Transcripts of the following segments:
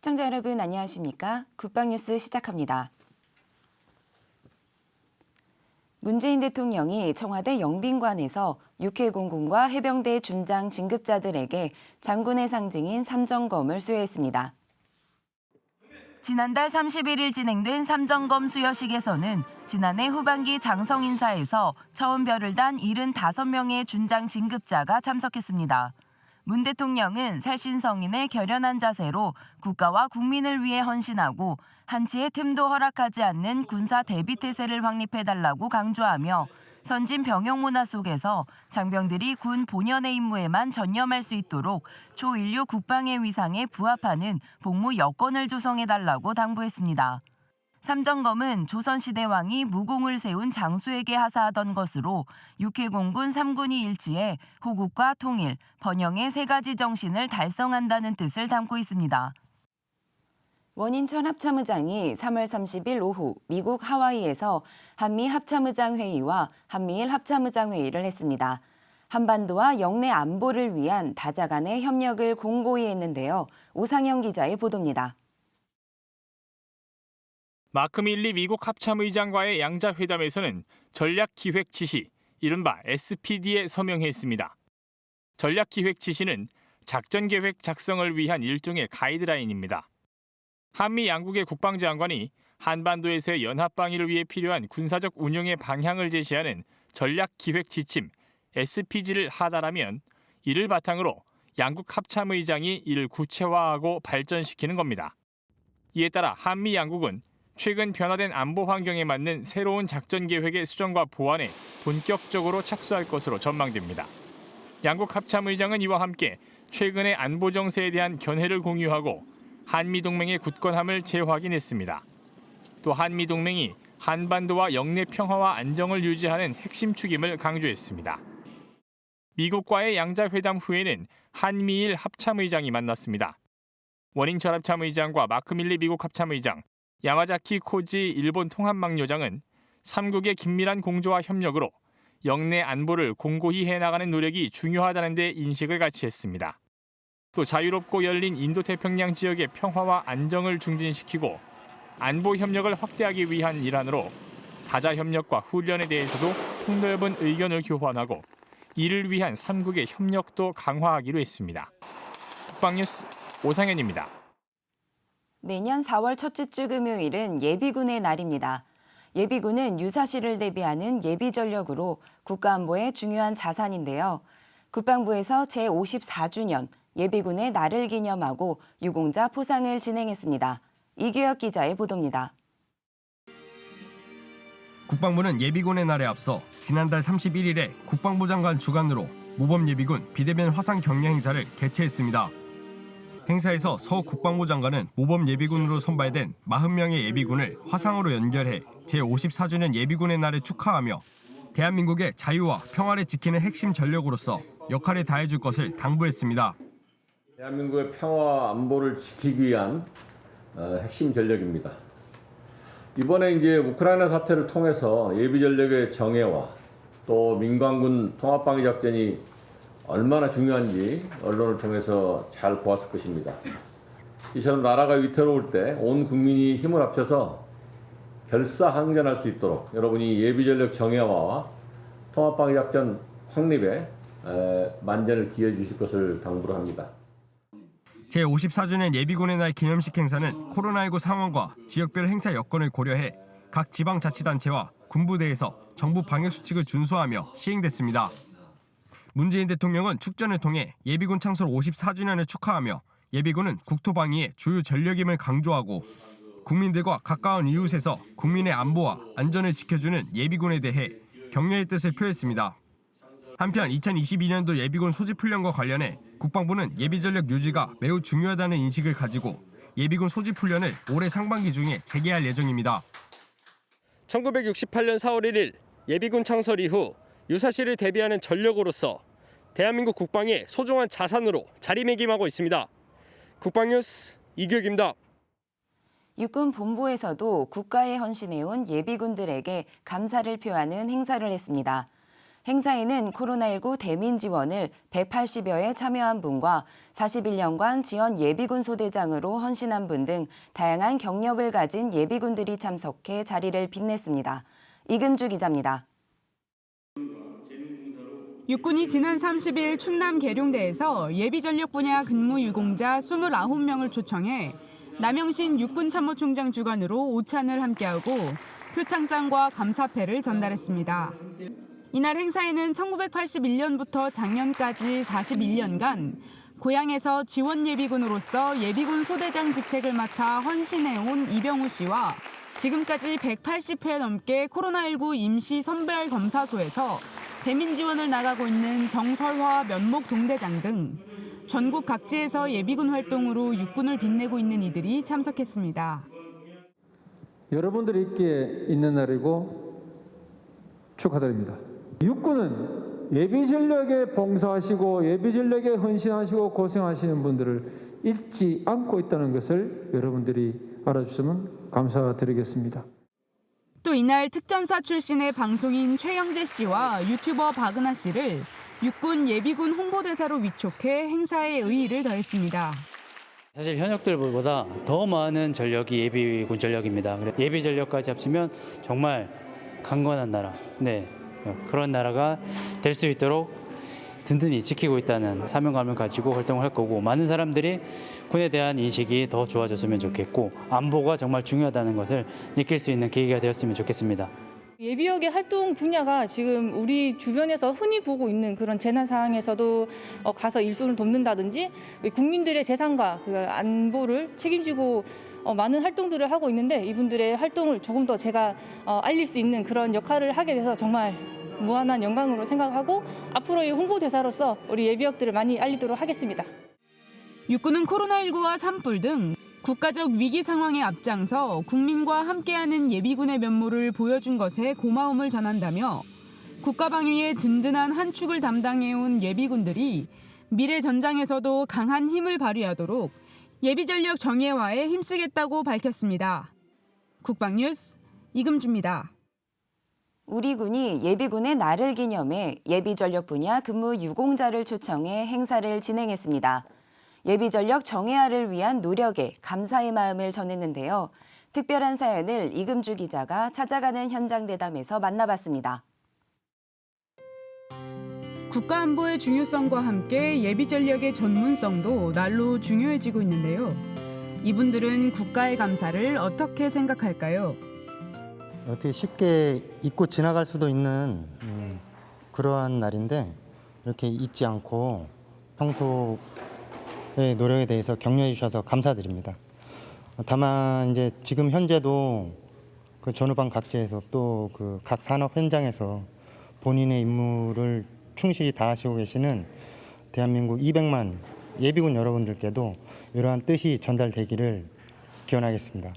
시청자 여러분 안녕하십니까? 국방뉴스 시작합니다. 문재인 대통령이 청와대 영빈관에서 육해공군과 해병대 준장 진급자들에게 장군의 상징인 삼정검을 수여했습니다. 지난달 31일 진행된 삼정검 수여식에서는 지난해 후반기 장성 인사에서 처음 별을 단 75명의 준장 진급자가 참석했습니다. 문 대통령은 살신성인의 결연한 자세로 국가와 국민을 위해 헌신하고 한치의 틈도 허락하지 않는 군사 대비태세를 확립해달라고 강조하며 선진 병영 문화 속에서 장병들이 군 본연의 임무에만 전념할 수 있도록 초인류 국방의 위상에 부합하는 복무 여건을 조성해달라고 당부했습니다. 삼정검은 조선시대 왕이 무공을 세운 장수에게 하사하던 것으로 육해공군 3군이 일치해 호국과 통일, 번영의 세 가지 정신을 달성한다는 뜻을 담고 있습니다. 원인천 합참의장이 3월 30일 오후 미국 하와이에서 한미 합참의장 회의와 한미일 합참의장 회의를 했습니다. 한반도와 영내 안보를 위한 다자 간의 협력을 공고히 했는데요. 오상영 기자의 보도입니다. 마크 밀리 미국 합참의장과의 양자회담에서는 전략기획 지시, 이른바 SPD에 서명했습니다. 전략기획 지시는 작전계획 작성을 위한 일종의 가이드라인입니다. 한미 양국의 국방장관이 한반도에서의 연합방위를 위해 필요한 군사적 운용의 방향을 제시하는 전략기획 지침 SPG를 하달하면 이를 바탕으로 양국 합참의장이 이를 구체화하고 발전시키는 겁니다. 이에 따라 한미 양국은 최근 변화된 안보 환경에 맞는 새로운 작전 계획의 수정과 보완에 본격적으로 착수할 것으로 전망됩니다. 양국 합참의장은 이와 함께 최근의 안보 정세에 대한 견해를 공유하고 한미 동맹의 굳건함을 재확인했습니다. 또 한미 동맹이 한반도와 영내 평화와 안정을 유지하는 핵심 축임을 강조했습니다. 미국과의 양자회담 후에는 한미일 합참의장이 만났습니다. 원인철 합참의장과 마크 밀리 미국 합참의장, 야마자키 코지 일본 통합망료장은 3국의 긴밀한 공조와 협력으로 영내 안보를 공고히 해나가는 노력이 중요하다는 데 인식을 같이 했습니다. 또 자유롭고 열린 인도태평양 지역의 평화와 안정을 중진시키고 안보 협력을 확대하기 위한 일환으로 다자 협력과 훈련에 대해서도 폭넓은 의견을 교환하고 이를 위한 3국의 협력도 강화하기로 했습니다. 국방뉴스 오상현입니다. 매년 4월 첫째 주 금요일은 예비군의 날입니다. 예비군은 유사시를 대비하는 예비전력으로 국가안보의 중요한 자산인데요. 국방부에서 제54주년 예비군의 날을 기념하고 유공자 포상을 진행했습니다. 이규혁 기자의 보도입니다. 국방부는 예비군의 날에 앞서 지난달 31일에 국방부 장관 주관으로 모범예비군 비대면 화상 격려 행사를 개최했습니다. 행사에서 서 국방부 장관은 모범예비군으로 선발된 40명의 예비군을 화상으로 연결해 제54주년 예비군의 날을 축하하며 대한민국의 자유와 평화를 지키는 핵심 전력으로서 역할을 다해줄 것을 당부했습니다. 대한민국의 평화와 안보를 지키기 위한 핵심 전력입니다. 이번에 이제 우크라이나 사태를 통해서 예비 전력의 정예와 또 민관군 통합방위 작전이 얼마나 중요한지 언론을 통해서 잘 보았을 것입니다. 이처럼 나라가 위태로울 때 온 국민이 힘을 합쳐서 결사항전할 수 있도록 여러분이 예비전력 정예화와 통합방위 작전 확립에 만전을 기해 주실 것을 당부를 합니다. 제54주년 예비군의 날 기념식 행사는 코로나19 상황과 지역별 행사 여건을 고려해 각 지방자치단체와 군부대에서 정부 방역수칙을 준수하며 시행됐습니다. 문재인 대통령은 축전을 통해 예비군 창설 54주년을 축하하며 예비군은 국토방위의 주요 전력임을 강조하고 국민들과 가까운 이웃에서 국민의 안보와 안전을 지켜주는 예비군에 대해 격려의 뜻을 표했습니다. 한편 2022년도 예비군 소집훈련과 관련해 국방부는 예비전력 유지가 매우 중요하다는 인식을 가지고 예비군 소집훈련을 올해 상반기 중에 재개할 예정입니다. 1968년 4월 1일 예비군 창설 이후 유사시를 대비하는 전력으로서 대한민국 국방의 소중한 자산으로 자리매김하고 있습니다. 국방뉴스 이규혁입니다. 육군 본부에서도 국가에 헌신해온 예비군들에게 감사를 표하는 행사를 했습니다. 행사에는 코로나19 대민 지원을 180여에 참여한 분과 41년간 지원 예비군 소대장으로 헌신한 분 등 다양한 경력을 가진 예비군들이 참석해 자리를 빛냈습니다. 이금주 기자입니다. 육군이 지난 30일 충남 계룡대에서 예비전력 분야 근무 유공자 29명을 초청해 남영신 육군참모총장 주관으로 오찬을 함께하고 표창장과 감사패를 전달했습니다. 이날 행사에는 1981년부터 작년까지 41년간 고향에서 지원 예비군으로서 예비군 소대장 직책을 맡아 헌신해온 이병우 씨와 지금까지 180회 넘게 코로나19 임시 선별 검사소에서 대민 지원을 나가고 있는 정설화 면목 동대장 등 전국 각지에서 예비군 활동으로 육군을 빛내고 있는 이들이 참석했습니다. 여러분들이 있기에 있는 날이고 축하드립니다. 육군은 예비전력에 봉사하시고 예비전력에 헌신하시고 고생하시는 분들을 잊지 않고 있다는 것을 여러분들이 알아주시면 감사드리겠습니다. 또 이날 특전사 출신의 방송인 최영재 씨와 유튜버 박은하 씨를 육군 예비군 홍보대사로 위촉해 행사에 의의를 더했습니다. 사실 현역들보다 더 많은 전력이 예비군 전력입니다. 예비 전력까지 합치면 정말 강건한 나라, 그런 나라가 될 수 있도록 든든히 지키고 있다는 사명감을 가지고 활동을 할 거고, 많은 사람들이 군에 대한 인식이 더 좋아졌으면 좋겠고 안보가 정말 중요하다는 것을 느낄 수 있는 계기가 되었으면 좋겠습니다. 예비역의 활동 분야가 지금 우리 주변에서 흔히 보고 있는 그런 재난 상황에서도 가서 일손을 돕는다든지 국민들의 재산과 그 안보를 책임지고 많은 활동들을 하고 있는데, 이분들의 활동을 조금 더 제가 알릴 수 있는 그런 역할을 하게 돼서 정말 무한한 영광으로 생각하고 앞으로의 홍보대사로서 우리 예비역들을 많이 알리도록 하겠습니다. 육군은 코로나19와 산불 등 국가적 위기 상황에 앞장서 국민과 함께하는 예비군의 면모를 보여준 것에 고마움을 전한다며 국가 방위의 든든한 한 축을 담당해온 예비군들이 미래 전장에서도 강한 힘을 발휘하도록 예비전력 정예화에 힘쓰겠다고 밝혔습니다. 국방뉴스 이금주입니다. 우리 군이 예비군의 날을 기념해 예비전력 분야 근무 유공자를 초청해 행사를 진행했습니다. 예비전력 정예화를 위한 노력에 감사의 마음을 전했는데요. 특별한 사연을 이금주 기자가 찾아가는 현장 대담에서 만나봤습니다. 국가안보의 중요성과 함께 예비전력의 전문성도 날로 중요해지고 있는데요. 이분들은 국가의 감사를 어떻게 생각할까요? 어떻게 쉽게 잊고 지나갈 수도 있는 그러한 날인데, 이렇게 잊지 않고 평소의 노력에 대해서 격려해 주셔서 감사드립니다. 다만 이제 지금 현재도 그 전후방 각지에서 또 그 각 산업 현장에서 본인의 임무를 충실히 다하시고 계시는 대한민국 200만 예비군 여러분들께도 이러한 뜻이 전달되기를 기원하겠습니다.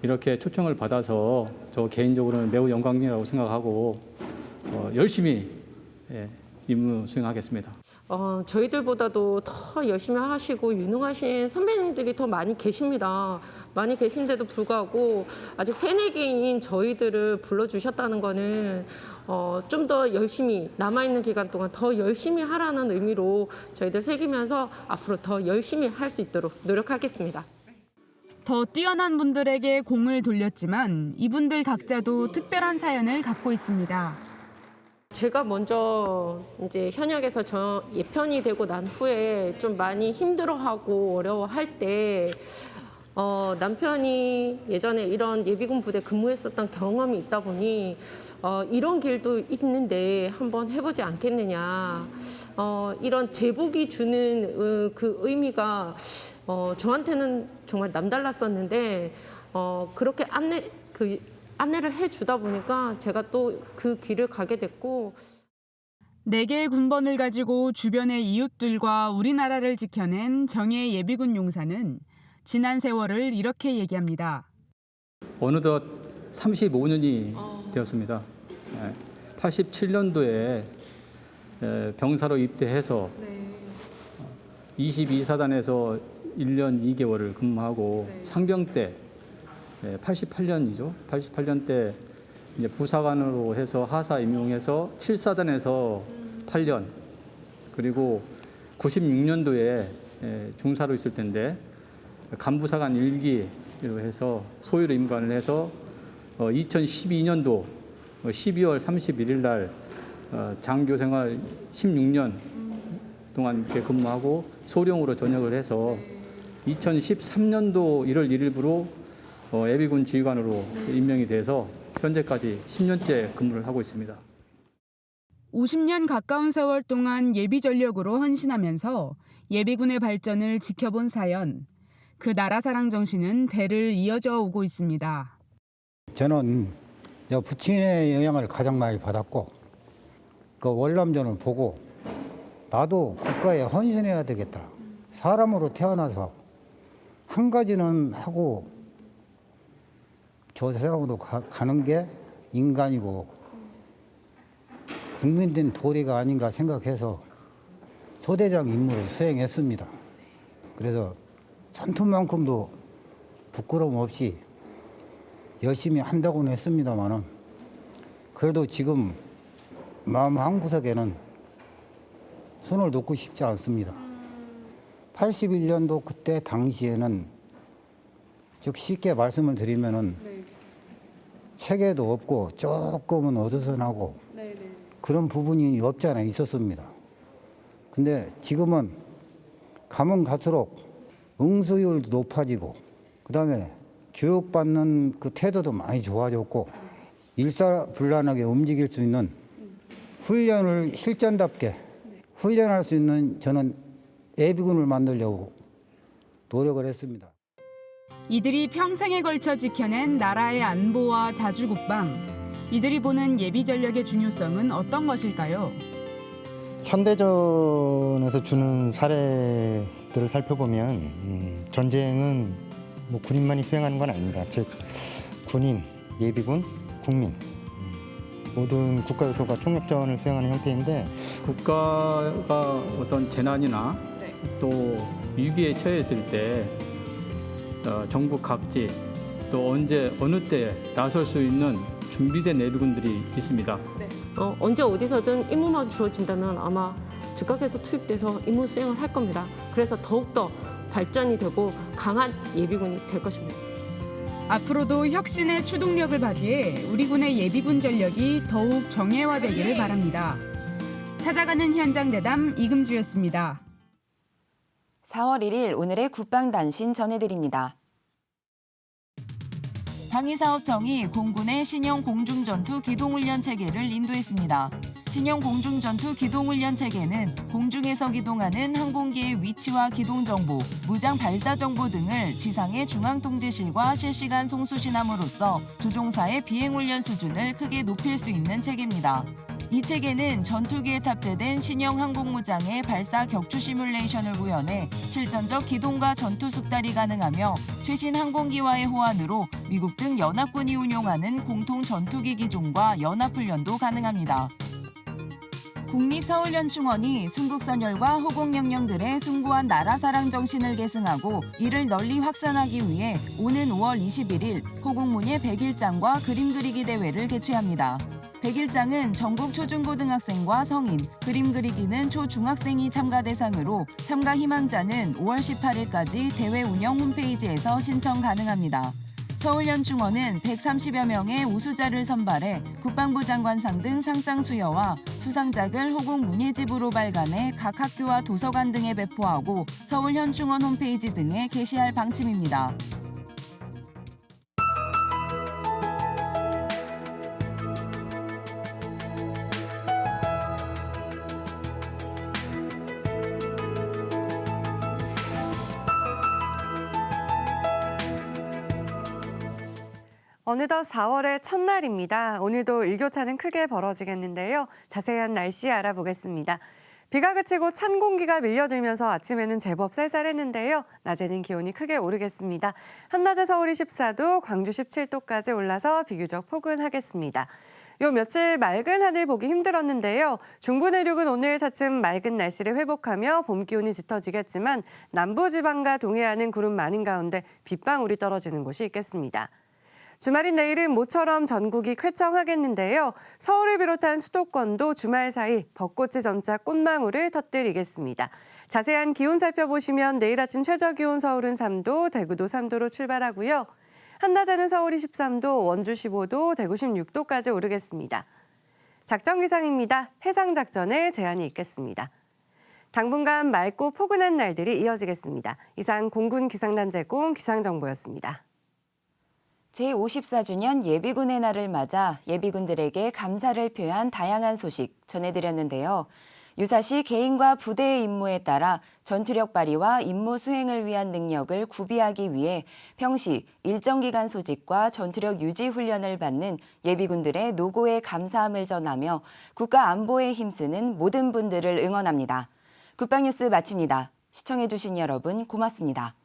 이렇게 초청을 받아서 저 개인적으로는 매우 영광이라고 생각하고 열심히 임무 수행하겠습니다. 저희들보다도 더 열심히 하시고 유능하신 선배님들이 더 많이 계십니다. 많이 계신데도 불구하고 아직 새내기인 저희들을 불러주셨다는 거는 좀 더 열심히 남아있는 기간 동안 더 열심히 하라는 의미로 저희들 새기면서 앞으로 더 열심히 할 수 있도록 노력하겠습니다. 더 뛰어난 분들에게 공을 돌렸지만 이분들 각자도 특별한 사연을 갖고 있습니다. 제가 먼저 이제 현역에서 예편이 되고 난 후에 좀 많이 힘들어하고 어려워할 때 남편이 예전에 이런 예비군 부대 근무했었던 경험이 있다 보니 이런 길도 있는데 한번 해보지 않겠느냐. 이런 제복이 주는 그 의미가 저한테는 정말 남달랐었는데 그렇게 안내를 해주다 보니까 제가 또 그 길을 가게 됐고, 4개의 군번을 가지고 주변의 이웃들과 우리나라를 지켜낸 정예 예비군 용사는 지난 세월을 이렇게 얘기합니다. 어느덧 35년이 되었습니다. 87년도에 병사로 입대해서 22사단에서 1년 2개월을 근무하고 상병 때 88년이죠. 88년 때 이제 부사관으로 해서 하사 임용해서 7사단에서 8년, 그리고 96년도에 중사로 있을 텐데 간부사관 1기로 해서 소위로 임관을 해서 2012년도 12월 31일 날 장교 생활 16년 동안 이렇게 근무하고 소령으로 전역을 해서 2013년도 1월 1일부로 예비군 지휘관으로 임명이 돼서 현재까지 10년째 근무를 하고 있습니다. 50년 가까운 세월 동안 예비 전력으로 헌신하면서 예비군의 발전을 지켜본 사연. 그 나라 사랑 정신은 대를 이어져 오고 있습니다. 저는 부친의 영향을 가장 많이 받았고 그 월남전을 보고 나도 국가에 헌신해야 되겠다. 사람으로 태어나서 한 가지는 하고 저 세상으로 가는 게 인간이고 국민된 도리가 아닌가 생각해서 소대장 임무를 수행했습니다. 그래서 손톱만큼도 부끄러움 없이 열심히 한다고는 했습니다만은 그래도 지금 마음 한구석에는 손을 놓고 싶지 않습니다. 81년도 그때 당시에는 즉 쉽게 말씀을 드리면은 체계도 없고 조금은 어수선하고 그런 부분이 없지 않아 있었습니다. 근데 지금은 가면 갈수록 응수율도 높아지고 그다음에 교육받는 그 태도도 많이 좋아졌고 일사불란하게 움직일 수 있는 훈련을 실전답게 훈련할 수 있는 저는 예비군을 만들려고 노력을 했습니다. 이들이 평생에 걸쳐 지켜낸 나라의 안보와 자주국방. 이들이 보는 예비 전력의 중요성은 어떤 것일까요? 현대전에서 주는 사례들을 살펴보면 전쟁은 뭐 군인만이 수행하는 건 아닙니다. 즉 군인, 예비군, 국민 모든 국가 요소가 총력전을 수행하는 형태인데 국가가 어떤 재난이나 또 위기에 처했을 때 정부 각지 또 언제 어느 때 나설 수 있는 준비된 예비군들이 있습니다. 언제 어디서든 임무만 주어진다면 아마 즉각에서 투입돼서 임무 수행을 할 겁니다. 그래서 더욱더 발전이 되고 강한 예비군이 될 것입니다. 앞으로도 혁신의 추동력을 발휘해 우리 군의 예비군 전력이 더욱 정예화되기를 바랍니다. 찾아가는 현장 대담 이금주였습니다. 4월 1일 오늘의 국방단신 전해드립니다. 방위사업청이 공군의 신형 공중전투 기동훈련 체계를 인도했습니다. 신형 공중전투 기동훈련 체계는 공중에서 기동하는 항공기의 위치와 기동 정보, 무장 발사 정보 등을 지상의 중앙통제실과 실시간 송수신함으로써 조종사의 비행훈련 수준을 크게 높일 수 있는 체계입니다. 이 체계는 전투기에 탑재된 신형 항공무장의 발사 격추 시뮬레이션을 구현해 실전적 기동과 전투 숙달이 가능하며 최신 항공기와의 호환으로 미국 등 연합군이 운용하는 공통 전투기 기종과 연합훈련도 가능합니다. 국립서울연충원이 순국선열과 호국영령들의 숭고한 나라사랑 정신을 계승하고 이를 널리 확산하기 위해 오는 5월 21일 호국문예 100일장과 그림 그리기 대회를 개최합니다. 100일장은 전국 초중고등학생과 성인, 그림 그리기는 초중학생이 참가 대상으로 참가 희망자는 5월 18일까지 대회 운영 홈페이지에서 신청 가능합니다. 서울연충원은 130여 명의 우수자를 선발해 국방부 장관상 등 상장 수여와 수상작을 호국 문예집으로 발간해 각 학교와 도서관 등에 배포하고 서울현충원 홈페이지 등에 게시할 방침입니다. 어느덧 4월의 첫날입니다. 오늘도 일교차는 크게 벌어지겠는데요. 자세한 날씨 알아보겠습니다. 비가 그치고 찬 공기가 밀려들면서 아침에는 제법 쌀쌀했는데요. 낮에는 기온이 크게 오르겠습니다. 한낮에 서울이 14도, 광주 17도까지 올라서 비교적 포근하겠습니다. 요 며칠 맑은 하늘 보기 힘들었는데요. 중부 내륙은 오늘 차츰 맑은 날씨를 회복하며 봄 기온이 짙어지겠지만 남부지방과 동해안은 구름 많은 가운데 빗방울이 떨어지는 곳이 있겠습니다. 주말인 내일은 모처럼 전국이 쾌청하겠는데요. 서울을 비롯한 수도권도 주말 사이 벚꽃이 점차 꽃망울을 터뜨리겠습니다. 자세한 기온 살펴보시면 내일 아침 최저 기온 서울은 3도, 대구도 3도로 출발하고요. 한낮에는 서울이 13도, 원주 15도, 대구 16도까지 오르겠습니다. 작전 기상입니다. 해상 작전에 제한이 있겠습니다. 당분간 맑고 포근한 날들이 이어지겠습니다. 이상 공군 기상단 제공 기상정보였습니다. 제54주년 예비군의 날을 맞아 예비군들에게 감사를 표한 다양한 소식 전해드렸는데요. 유사시 개인과 부대의 임무에 따라 전투력 발휘와 임무 수행을 위한 능력을 구비하기 위해 평시 일정 기간 소집과 전투력 유지 훈련을 받는 예비군들의 노고에 감사함을 전하며 국가 안보에 힘쓰는 모든 분들을 응원합니다. 국방뉴스 마칩니다. 시청해주신 여러분 고맙습니다.